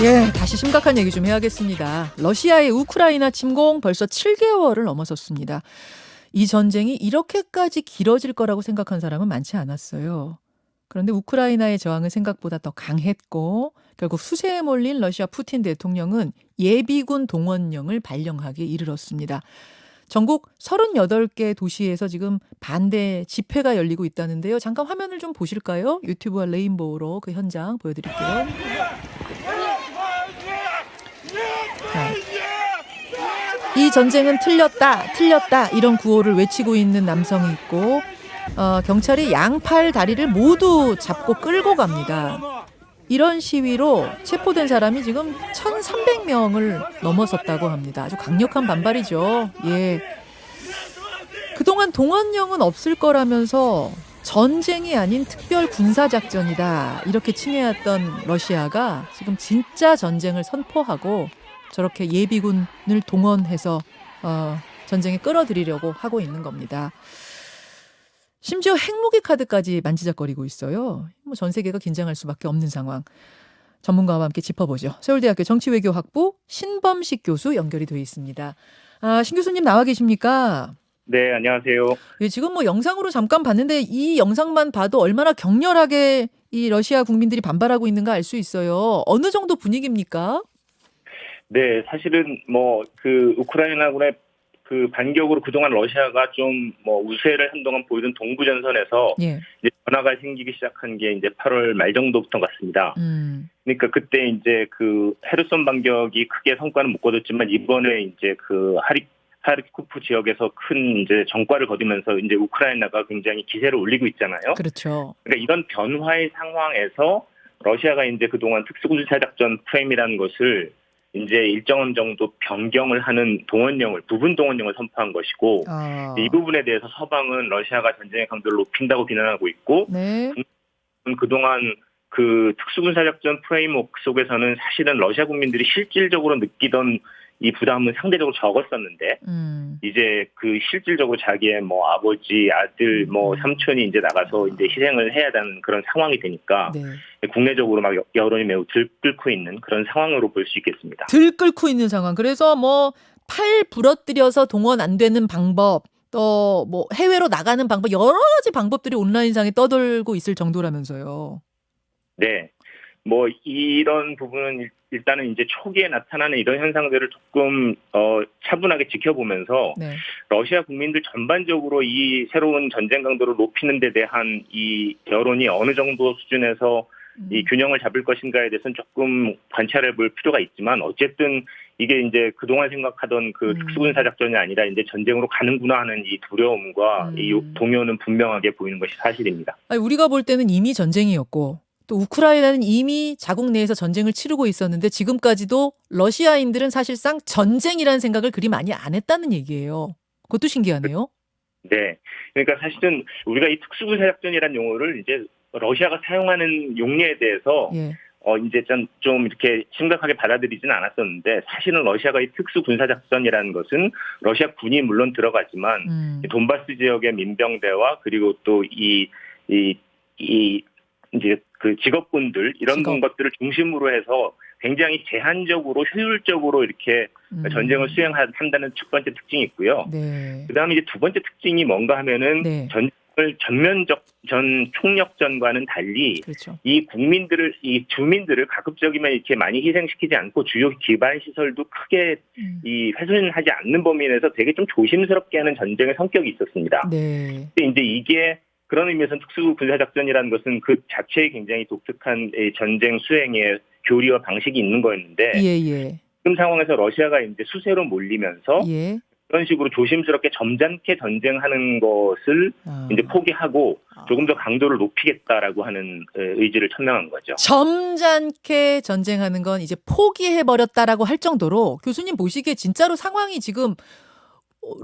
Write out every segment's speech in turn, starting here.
예, 다시 심각한 얘기 좀 해야겠습니다. 러시아의 우크라이나 침공 벌써 7개월을 넘어섰습니다. 이 전쟁이 이렇게까지 길어질 거라고 생각한 사람은 많지 않았어요. 그런데 우크라이나의 저항은 생각보다 더 강했고 결국 수세에 몰린 러시아 푸틴 대통령은 예비군 동원령을 발령하기에 이르렀습니다. 전국 38개 도시에서 지금 반대 집회가 열리고 있다는데요. 잠깐 화면을 좀 보실까요? 유튜브와 레인보우로 그 현장 보여드릴게요. 자, 이 전쟁은 틀렸다, 틀렸다 이런 구호를 외치고 있는 남성이 있고 경찰이 양팔 다리를 모두 잡고 끌고 갑니다. 이런 시위로 체포된 사람이 지금 1,300명을 넘어섰다고 합니다. 아주 강력한 반발이죠. 예. 그동안 동원령은 없을 거라면서 전쟁이 아닌 특별 군사작전이다 이렇게 칭해왔던 러시아가 지금 진짜 전쟁을 선포하고 저렇게 예비군을 동원해서 전쟁에 끌어들이려고 하고 있는 겁니다. 심지어 핵무기 카드까지 만지작거리고 있어요. 뭐 전 세계가 긴장할 수밖에 없는 상황. 전문가와 함께 짚어보죠. 서울대학교 정치외교학부 신범식 교수 연결이 되어 있습니다. 신 교수님 나와 계십니까? 네, 안녕하세요. 예, 지금 뭐 영상으로 잠깐 봤는데 이 영상만 봐도 얼마나 격렬하게 이 러시아 국민들이 반발하고 있는가 알 수 있어요. 어느 정도 분위기입니까? 네, 사실은 우크라이나군의 그 반격으로 그동안 러시아가 좀 우세를 한동안 보이던 동부전선에서 예. 이제 변화가 생기기 시작한 게 이제 8월 말 정도부터 같습니다. 그러니까 그때 이제 그 헤르손 반격이 크게 성과는 못 거뒀지만 이번에 이제 그 하리코프 지역에서 큰 이제 전과를 거두면서 이제 우크라이나가 굉장히 기세를 올리고 있잖아요. 그렇죠. 그러니까 이런 변화의 상황에서 러시아가 이제 그동안 특수군사작전 프레임이라는 것을 이제 일정 정도 변경을 하는 부분 동원령을 선포한 것이고 이 부분에 대해서 서방은 러시아가 전쟁의 강도를 높인다고 비난하고 있고 네. 그동안 그 특수군사작전 프레임워크 속에서는 사실은 러시아 국민들이 실질적으로 느끼던 이 부담은 상대적으로 적었었는데 이제 그 실질적으로 자기의 아버지, 아들, 삼촌이 이제 나가서 이제 희생을 해야 하는 그런 상황이 되니까 네. 국내적으로 막 여론이 매우 들끓고 있는 그런 상황으로 볼 수 있겠습니다. 들끓고 있는 상황. 그래서 팔 부러뜨려서 동원 안 되는 방법, 또 해외로 나가는 방법 여러 가지 방법들이 온라인상에 떠돌고 있을 정도라면서요. 네. 이런 부분은 일단은 이제 초기에 나타나는 이런 현상들을 조금 차분하게 지켜보면서 네. 러시아 국민들 전반적으로 이 새로운 전쟁 강도를 높이는 데 대한 이 여론이 어느 정도 수준에서 이 균형을 잡을 것인가에 대해서는 조금 관찰해 볼 필요가 있지만 어쨌든 이게 이제 그동안 생각하던 그 특수군사 작전이 아니라 이제 전쟁으로 가는구나 하는 이 두려움과 이 동요는 분명하게 보이는 것이 사실입니다. 아니, 우리가 볼 때는 이미 전쟁이었고 또 우크라이나는 이미 자국 내에서 전쟁을 치르고 있었는데 지금까지도 러시아인들은 사실상 전쟁이라는 생각을 그리 많이 안 했다는 얘기예요. 그것도 신기하네요. 네. 그러니까 사실은 우리가 이 특수군사작전이라는 용어를 이제 러시아가 사용하는 용례에 대해서 예. 이제 좀 이렇게 심각하게 받아들이지는 않았었는데 사실은 러시아가 이 특수군사작전이라는 것은 러시아 군이 물론 들어가지만 돈바스 지역의 민병대와 그리고 또 이제 그 직업군들 이런 것들을 중심으로 해서 굉장히 제한적으로 효율적으로 이렇게 전쟁을 수행한다는 첫 번째 특징이 있고요. 네. 그다음에 이제 두 번째 특징이 뭔가 하면은 네. 전쟁을 총력전과는 달리 그렇죠. 이 주민들을 가급적이면 이렇게 많이 희생시키지 않고 주요 기반 시설도 크게 이 훼손하지 않는 범위 내에서 되게 좀 조심스럽게 하는 전쟁의 성격이 있었습니다. 네. 근데 이제 이게 그런 의미에서는 특수군사작전이라는 것은 그 자체에 굉장히 독특한 전쟁 수행의 교리와 방식이 있는 거였는데 예. 지금 상황에서 러시아가 이제 수세로 몰리면서 예. 그런 식으로 조심스럽게 점잖게 전쟁하는 것을 이제 포기하고 조금 더 강도를 높이겠다라고 하는 의지를 천명한 거죠. 점잖게 전쟁하는 건 이제 포기해버렸다라고 할 정도로 교수님 보시기에 진짜로 상황이 지금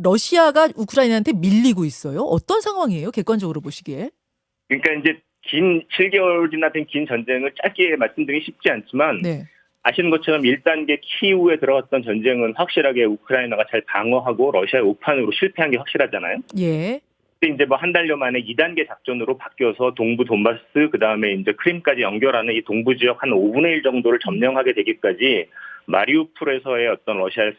러시아가 우크라이나한테 밀리고 있어요? 어떤 상황이에요? 객관적으로 보시기에? 그러니까 이제 긴 7개월이나 된 긴 전쟁을 짧게 말씀드리기 쉽지 않지만 네. 아시는 것처럼 1단계 키이우에 들어갔던 전쟁은 확실하게 우크라이나가 잘 방어하고 러시아의 오판으로 실패한 게 확실하잖아요. 예. 근데 이제 뭐 한 달여 만에 2단계 작전으로 바뀌어서 동부 돈바스 그다음에 이제 크림까지 연결하는 이 동부 지역 한 5분의 1 정도를 점령하게 되기까지 마리우폴에서의 어떤 러시아의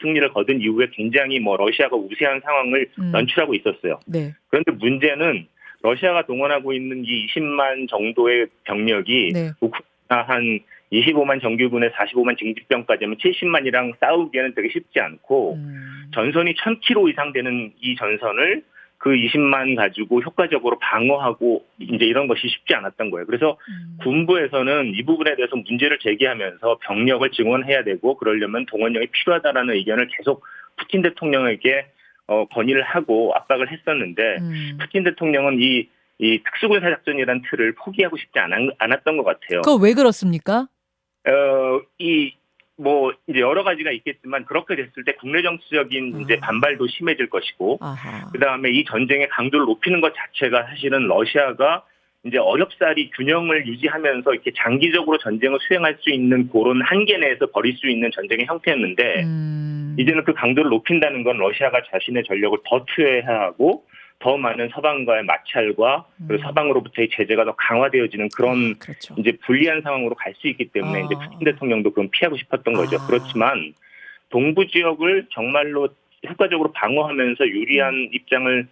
승리를 거둔 이후에 굉장히 뭐 러시아가 우세한 상황을 연출하고 있었어요. 네. 그런데 문제는 러시아가 동원하고 있는 이 20만 정도의 병력이 네. 우크라이나 한 25만 정규군에 45만 징집병까지 하면 70만이랑 싸우기에는 되게 쉽지 않고 전선이 1000km 이상 되는 이 전선을 그 20만 가지고 효과적으로 방어하고 이제 이런 것이 쉽지 않았던 거예요. 그래서 군부에서는 이 부분에 대해서 문제를 제기하면서 병력을 증원해야 되고 그러려면 동원령이 필요하다라는 의견을 계속 푸틴 대통령에게 건의를 하고 압박을 했었는데 푸틴 대통령은 이 특수군사 작전이라는 틀을 포기하고 싶지 않았던 것 같아요. 그거 왜 그렇습니까? 뭐 이제 여러 가지가 있겠지만 그렇게 됐을 때 국내 정치적인 이제 반발도 심해질 것이고 그다음에 이 전쟁의 강도를 높이는 것 자체가 사실은 러시아가 이제 어렵사리 균형을 유지하면서 이렇게 장기적으로 전쟁을 수행할 수 있는 그런 한계 내에서 벌일 수 있는 전쟁의 형태였는데 이제는 그 강도를 높인다는 건 러시아가 자신의 전력을 더 투여해야 하고 더 많은 서방과의 마찰과 그리고 서방으로부터의 제재가 더 강화되어지는 그런 그렇죠. 이제 불리한 상황으로 갈 수 있기 때문에 이제 푸틴 대통령도 그건 피하고 싶었던 거죠. 그렇지만 동부 지역을 정말로 효과적으로 방어하면서 유리한 입장을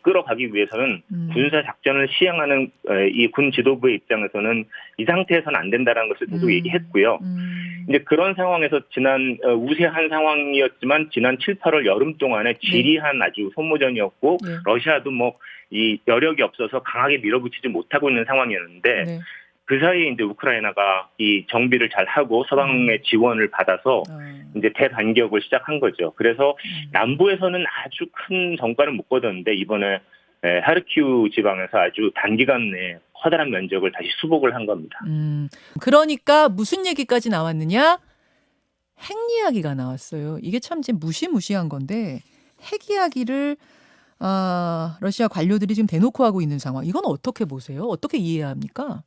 끌어가기 위해서는 군사 작전을 시행하는 이 군 지도부의 입장에서는 이 상태에서는 안 된다는 것을 계속 얘기했고요. 이제 그런 상황에서 지난 우세한 상황이었지만 지난 7, 8월 여름 동안에 지리한 아주 소모전이었고 러시아도 뭐 이 여력이 없어서 강하게 밀어붙이지 못하고 있는 상황이었는데 그 사이에 이제 우크라이나가 이 정비를 잘 하고 서방의 지원을 받아서 이제 대반격을 시작한 거죠. 그래서 남부에서는 아주 큰 성과를 못 거뒀는데 이번에 하르키우 지방에서 아주 단기간 내에 커다란 면적을 다시 수복을 한 겁니다. 그러니까 무슨 얘기까지 나왔느냐? 핵 이야기가 나왔어요. 이게 참 이제 무시무시한 건데 핵 이야기를 러시아 관료들이 지금 대놓고 하고 있는 상황. 이건 어떻게 보세요? 어떻게 이해해야 합니까?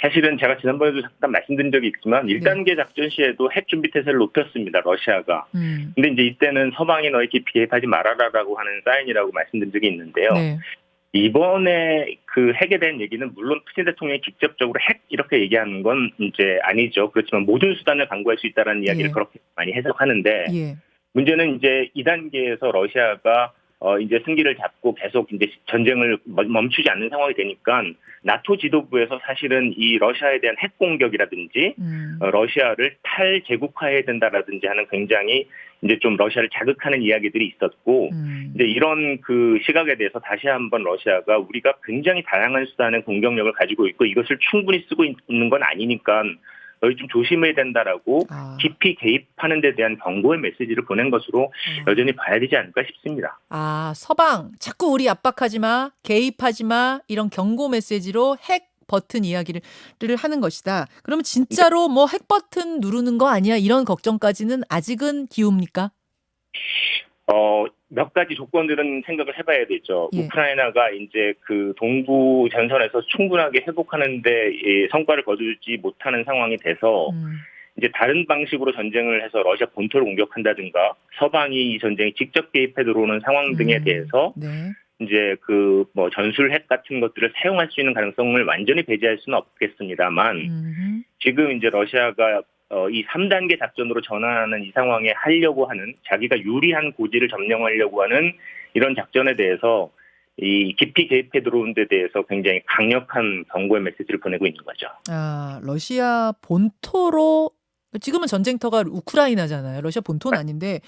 사실은 제가 지난번에도 잠깐 말씀드린 적이 있지만 1단계 작전 시에도 핵 준비 태세를 높였습니다. 러시아가. 근데 이제 이때는 서방이 너희 깊이 개입하지 말아라라고 하는 사인이라고 말씀드린 적이 있는데요. 이번에 그 핵에 대한 얘기는 물론 푸틴 대통령이 직접적으로 핵 이렇게 얘기하는 건 이제 아니죠. 그렇지만 모든 수단을 강구할 수 있다는 이야기를 그렇게 많이 해석하는데 문제는 이제 2단계에서 러시아가 이제 승기를 잡고 계속 이제 전쟁을 멈추지 않는 상황이 되니까 나토 지도부에서 사실은 이 러시아에 대한 핵 공격이라든지 러시아를 탈제국화해야 된다라든지 하는 굉장히 이제 좀 러시아를 자극하는 이야기들이 있었고 이제 이런 그 시각에 대해서 다시 한번 러시아가 우리가 굉장히 다양한 수단의 공격력을 가지고 있고 이것을 충분히 쓰고 있는 건 아니니까 너희 좀 조심해야 된다라고 깊이 개입하는 데 대한 경고의 메시지를 보낸 것으로 여전히 봐야 되지 않을까 싶습니다. 서방 자꾸 우리 압박하지 마, 개입하지 마 이런 경고 메시지로 핵 버튼 이야기를 하는 것이다. 그러면 진짜로 뭐 핵 버튼 누르는 거 아니야? 이런 걱정까지는 아직은 기웁니까? 몇 가지 조건들은 생각을 해봐야 되죠. 우크라이나가 이제 그 동부 전선에서 충분하게 회복하는데 성과를 거두지 못하는 상황이 돼서 이제 다른 방식으로 전쟁을 해서 러시아 본토를 공격한다든가 서방이 이 전쟁에 직접 개입해 들어오는 상황 등에 대해서 이제 그 뭐 전술 핵 같은 것들을 사용할 수 있는 가능성을 완전히 배제할 수는 없겠습니다만 지금 이제 러시아가 이 3단계 작전으로 전환하는 이 상황에 하려고 하는 자기가 유리한 고지를 점령하려고 하는 이런 작전에 대해서 이 깊이 개입해 들어오는 데 대해서 굉장히 강력한 경고의 메시지를 보내고 있는 거죠. 러시아 본토로 지금은 전쟁터가 우크라이나잖아요. 러시아 본토는 아닌데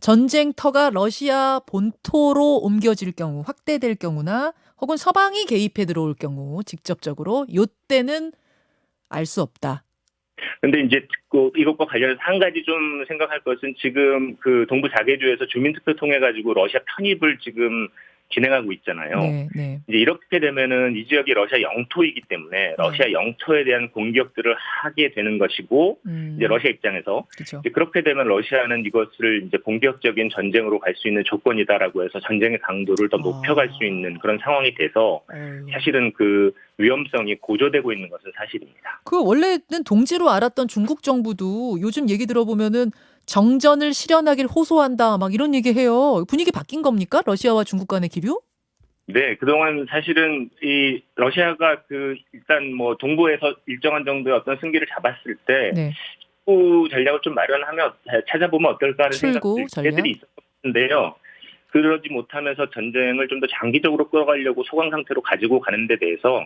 전쟁터가 러시아 본토로 옮겨질 경우 확대될 경우나 혹은 서방이 개입해 들어올 경우 직접적으로 요때는 알 수 없다. 근데 이제 이것과 관련해서 한 가지 좀 생각할 것은 지금 그 동부 자개주에서 주민투표 통해 가지고 러시아 편입을 지금 진행하고 있잖아요. 이제 이렇게 되면은 이 지역이 러시아 영토이기 때문에 러시아 영토에 대한 공격들을 하게 되는 것이고 이제 러시아 입장에서 이제 그렇게 되면 러시아는 이것을 이제 본격적인 전쟁으로 갈 수 있는 조건이다라고 해서 전쟁의 강도를 더 높여갈 수 있는 그런 상황이 돼서 사실은 그 위험성이 고조되고 있는 것은 사실입니다. 그 원래는 동지로 알았던 중국 정부도 요즘 얘기 들어보면은 정전을 실현하길 호소한다. 막 이런 얘기해요. 분위기 바뀐 겁니까? 러시아와 중국 간의 기류? 네, 그동안 사실은 이 러시아가 일단 뭐 동부에서 일정한 정도의 어떤 승기를 잡았을 때 네. 출구 전략을 좀 마련하면 찾아보면 어떨까 하는 출구 생각들이 전략. 있었는데요. 그러지 못하면서 전쟁을 좀 더 장기적으로 끌어가려고 소강 상태로 가지고 가는 데 대해서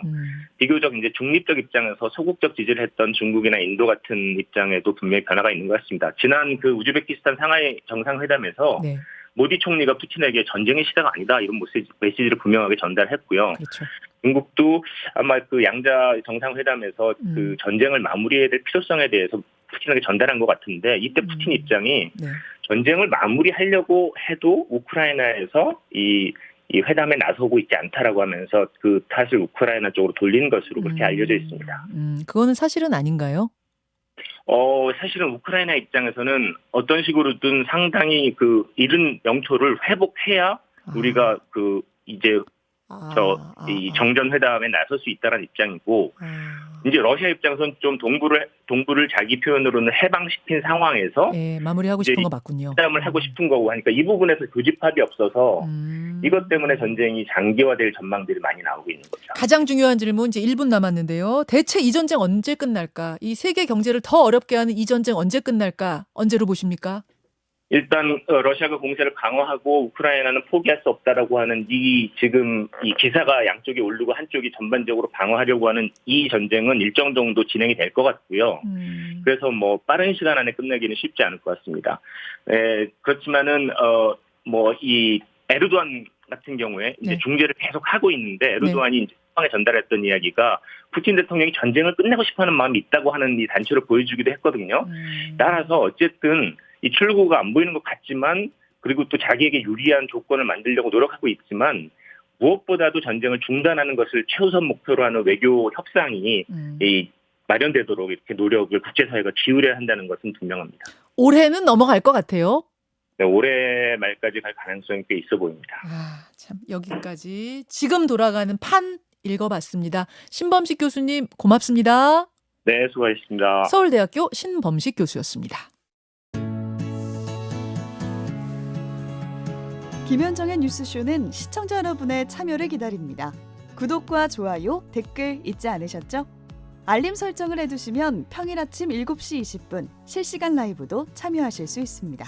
비교적 이제 중립적 입장에서 소극적 지지를 했던 중국이나 인도 같은 입장에도 분명히 변화가 있는 것 같습니다. 지난 우즈베키스탄 상하이 정상회담에서 네. 모디 총리가 푸틴에게 전쟁의 시대가 아니다 이런 메시지를 분명하게 전달했고요. 그렇죠. 중국도 아마 양자 정상회담에서 전쟁을 마무리해야 될 필요성에 대해서 푸틴에게 전달한 것 같은데 이때 푸틴 입장이 네. 전쟁을 마무리하려고 해도 우크라이나에서 이 회담에 나서고 있지 않다라고 하면서 그 탓을 우크라이나 쪽으로 돌린 것으로 그렇게 알려져 있습니다. 그거는 사실은 아닌가요? 사실은 우크라이나 입장에서는 어떤 식으로든 상당히 잃은 영토를 회복해야 우리가 이제 이 정전 회담에 나설 수 있다는 입장이고 이제 러시아 입장에서는 좀 동부를 자기 표현으로는 해방시킨 상황에서 예, 마무리하고 싶은 거 맞군요. 회담을 하고 싶은 거고 하니까 이 부분에서 교집합이 없어서 이것 때문에 전쟁이 장기화될 전망들이 많이 나오고 있는 거죠. 가장 중요한 질문 이제 1분 남았는데요. 대체 이 전쟁 언제 끝날까? 이 세계 경제를 더 어렵게 하는 이 전쟁 언제 끝날까? 언제로 보십니까? 일단 러시아가 공세를 강화하고 우크라이나는 포기할 수 없다라고 하는 지금 이 기사가 양쪽에 오르고 한쪽이 전반적으로 방어하려고 하는 이 전쟁은 일정 정도 진행이 될 것 같고요. 그래서 뭐 빠른 시간 안에 끝내기는 쉽지 않을 것 같습니다. 그렇지만은 이 에르도안 같은 경우에 이제 네. 중재를 계속 하고 있는데 에르도안이 이제 상황에 전달했던 이야기가 푸틴 대통령이 전쟁을 끝내고 싶어하는 마음이 있다고 하는 이 단초를 보여주기도 했거든요. 따라서 어쨌든 이 출구가 안 보이는 것 같지만 그리고 또 자기에게 유리한 조건을 만들려고 노력하고 있지만 무엇보다도 전쟁을 중단하는 것을 최우선 목표로 하는 외교 협상이 마련되도록 이렇게 노력을 국제사회가 기울여야 한다는 것은 분명합니다. 올해는 넘어갈 것 같아요. 네, 올해 말까지 갈 가능성이 꽤 있어 보입니다. 참 여기까지 지금 돌아가는 판 읽어봤습니다. 신범식 교수님 고맙습니다. 네, 수고하셨습니다. 서울대학교 신범식 교수였습니다. 김현정의 뉴스쇼는 시청자 여러분의 참여를 기다립니다. 구독과 좋아요, 댓글 잊지 않으셨죠? 알림 설정을 해두시면 평일 아침 7시 20분 실시간 라이브도 참여하실 수 있습니다.